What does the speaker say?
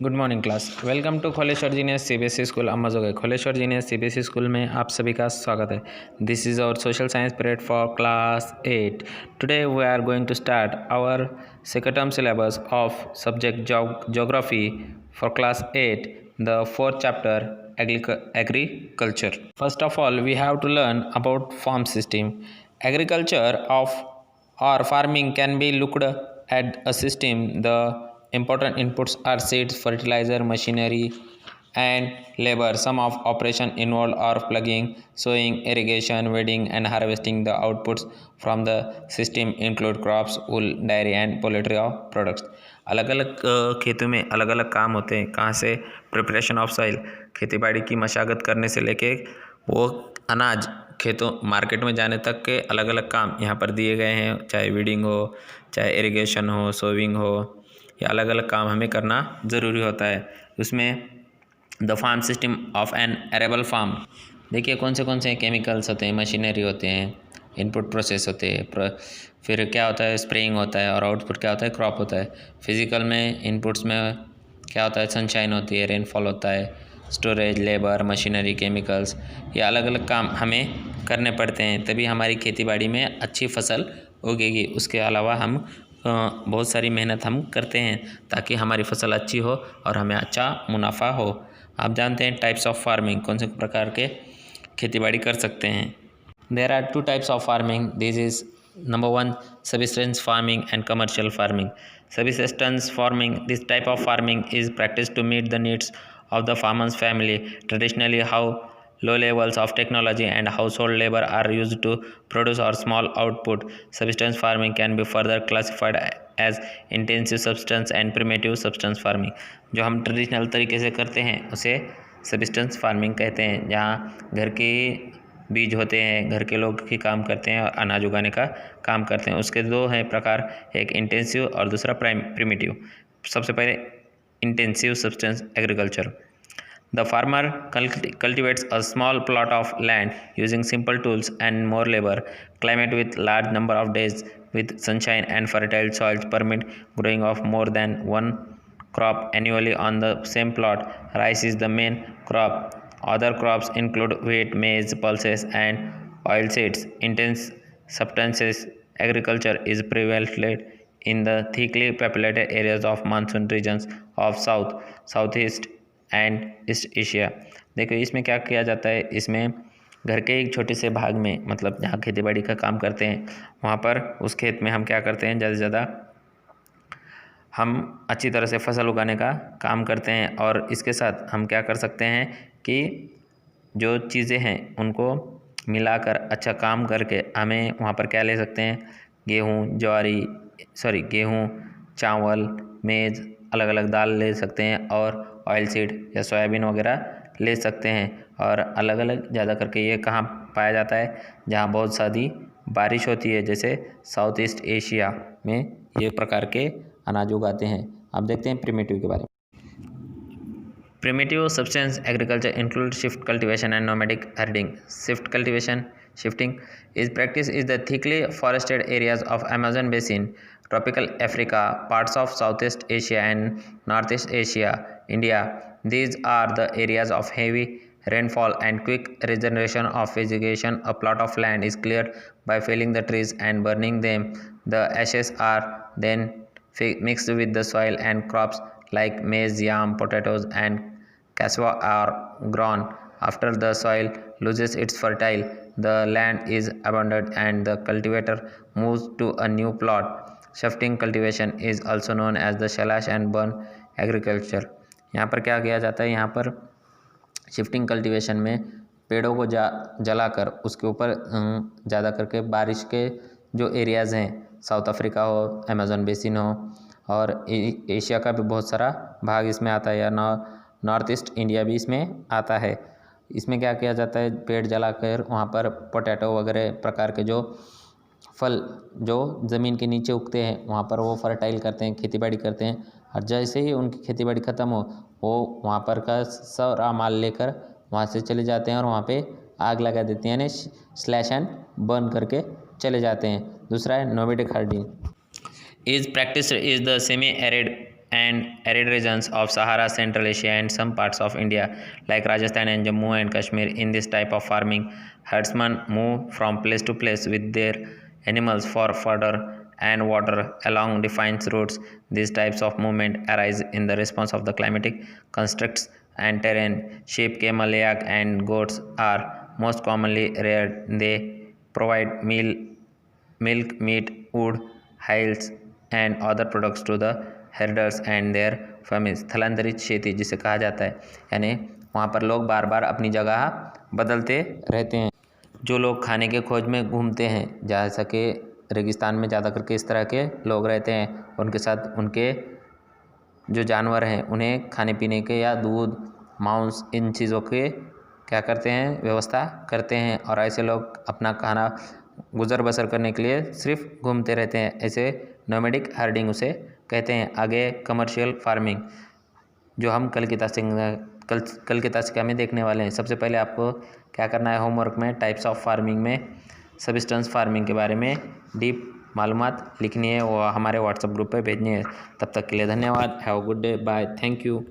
Good morning class. Welcome to Kholeshwar genius CBSE school Ambajogai. Kholeshwar genius CBSE school में आप सभी का स्वागत है। This is our social science period for class 8। Today we are going to start our second term syllabus of subject geography for class 8, the fourth chapter, agriculture. First of all, we have to learn about farm system. Agriculture of or farming can be looked at a system. The important inputs are seeds, fertilizer, machinery, and labor. Some of operation involved are plugging, sowing, irrigation, weeding, and harvesting. The outputs from the system include crops, wool, dairy, and poultry products. अलग अलग खेतों में अलग अलग काम होते हैं। कहाँ से? प्रिपरेशन ऑफ सॉइल, खेती बाड़ी की मशागत करने से लेके वो अनाज खेतों मार्केट में जाने तक के अलग अलग काम यहाँ पर दिए गए हैं। चाहे वीडिंग हो, चाहे इरिगेशन हो, सोविंग हो, या अलग अलग काम हमें करना ज़रूरी होता है। उसमें the farm system of an arable farm, देखिए कौन से केमिकल्स होते हैं, मशीनरी होते हैं, इनपुट प्रोसेस होते हैं, फिर क्या होता है, स्प्रेइंग होता है, और आउटपुट क्या होता है, क्रॉप होता है। फिजिकल में इनपुट्स में क्या होता है, सनशाइन होती है, रेनफॉल होता है, स्टोरेज, लेबर, मशीनरी, केमिकल्स, ये अलग अलग काम हमें करने पड़ते हैं, तभी हमारी खेती बाड़ी में अच्छी फसल उगेगी। उसके अलावा हम बहुत सारी मेहनत हम करते हैं ताकि हमारी फसल अच्छी हो और हमें अच्छा मुनाफा हो। आप जानते हैं टाइप्स ऑफ फार्मिंग, कौन से प्रकार के खेती बाड़ी कर सकते हैं। There are two types of farming. This is number 1, subsistence farming and commercial farming. Subsistence farming, this type of farming is practice to meet the needs of the farmer's family. Traditionally, how low levels of technology and household labor are used to produce or small output. Subsistence farming can be further classified as intensive subsistence and primitive subsistence farming. जो हम traditional तरीके से करते हैं उसे subsistence farming कहते हैं, जहाँ घर के बीज होते हैं, घर के लोग ही काम करते हैं और अनाज उगाने का काम करते हैं। उसके दो हैं प्रकार, एक इंटेंसिव और दूसरा प्रिमिटिव। सबसे पहले intensive subsistence agriculture. The farmer cultivates a small plot of land using simple tools and more labor. Climate with large number of days with sunshine and fertile soils permit growing of more than one crop annually on the same plot. Rice is the main crop. Other crops include wheat, maize, pulses, and oilseeds. Intense subsistence agriculture is prevalent in the thickly populated areas of monsoon regions of South, Southeast and East Asia. देखो इसमें क्या किया जाता है, इसमें घर के एक छोटे से भाग में, मतलब जहाँ खेती बाड़ी का काम करते हैं वहाँ पर उस खेत में हम क्या करते हैं, ज़्यादा से ज़्यादा हम अच्छी तरह से फसल उगाने का काम करते हैं। और इसके साथ हम क्या कर सकते हैं कि जो चीज़ें हैं उनको मिलाकर अच्छा काम करके हमें वहाँ पर क्या ले सकते हैं, गेहूँ, चावल, मेज़, अलग अलग दाल ले सकते हैं, और ऑयल सीड या सोयाबीन वगैरह ले सकते हैं। और अलग अलग ज़्यादा करके ये कहाँ पाया जाता है, जहाँ बहुत सारी बारिश होती है, जैसे साउथ ईस्ट एशिया में ये प्रकार के अनाज उगाते हैं। अब देखते हैं प्रिमिटिव के बारे में। Primitive subsistence agriculture includes shift cultivation and nomadic herding. Shift cultivation, shifting, is practiced in the thickly forested areas of Amazon basin, tropical Africa, parts of Southeast Asia and Northeast Asia, India. These are the areas of heavy rainfall and quick regeneration of vegetation. A plot of land is cleared by felling the trees and burning them. The ashes are then mixed with the soil and crops like maize, yam, potatoes, and cassava are grown. After the soil loses its fertile, the land is abandoned and the cultivator moves to a new plot. Shifting cultivation is also known as the slash and burn agriculture. यहाँ पर क्या किया जाता है, यहाँ पर shifting cultivation में पेड़ों को जलाकर उसके ऊपर ज़्यादा करके बारिश के जो एरियाज़ हैं, साउथ अफ्रीका हो, अमेज़न बेसिन हो, और एशिया का भी बहुत सारा भाग इसमें आता है, या नॉर्थ ईस्ट इंडिया भी इसमें आता है। इसमें क्या किया जाता है, पेड़ जलाकर वहाँ पर पोटैटो वगैरह प्रकार के जो फल जो ज़मीन के नीचे उगते हैं वहाँ पर वो फर्टाइल करते हैं, खेती बाड़ी करते हैं। और जैसे ही उनकी खेती बाड़ी ख़त्म हो, वो वहाँ पर का सारा माल लेकर वहाँ से चले जाते हैं और वहाँ पे आग लगा देते हैं, यानी स्लैश एंड बर्न करके चले जाते हैं। दूसरा है nomadic herding. Is practice is the semi arid and arid regions of Sahara, Central Asia, and some parts of India, like Rajasthan and Jammu and Kashmir. In this type of farming, herdsmen move from place to place with their animals for fodder and water along defined routes. These types of movement arise in the response of the climatic constructs and terrain. Sheep, camel, yak, and goats are most commonly reared. They provide milk, meat, wood, hides, and other products to the herders and their families. स्थलांतरित खेती जिसे कहा जाता है, यानी वहाँ पर लोग बार बार अपनी जगह बदलते रहते हैं। जो लोग खाने के खोज में घूमते हैं, जैसा कि रेगिस्तान में ज़्यादा करके इस तरह के लोग रहते हैं, उनके साथ उनके जो जानवर हैं उन्हें खाने पीने के या दूध, मांस, इन चीज़ों के क्या करते हैं, व्यवस्था करते हैं। और ऐसे लोग अपना खाना गुजर बसर करने के लिए सिर्फ घूमते रहते हैं। ऐसे नोमैडिक हर्डिंग उसे कहते हैं। आगे कमर्शियल फार्मिंग, जो हम कल की तासिका में देखने वाले हैं। सबसे पहले आपको क्या करना है, होमवर्क में टाइप्स ऑफ फार्मिंग में सब्सिस्टेंस फार्मिंग के बारे में डीप मालूमात लिखनी है, वो हमारे व्हाट्सएप ग्रुप पे भेजनी है। तब तक के लिए धन्यवाद। Have a good day, bye, thank you.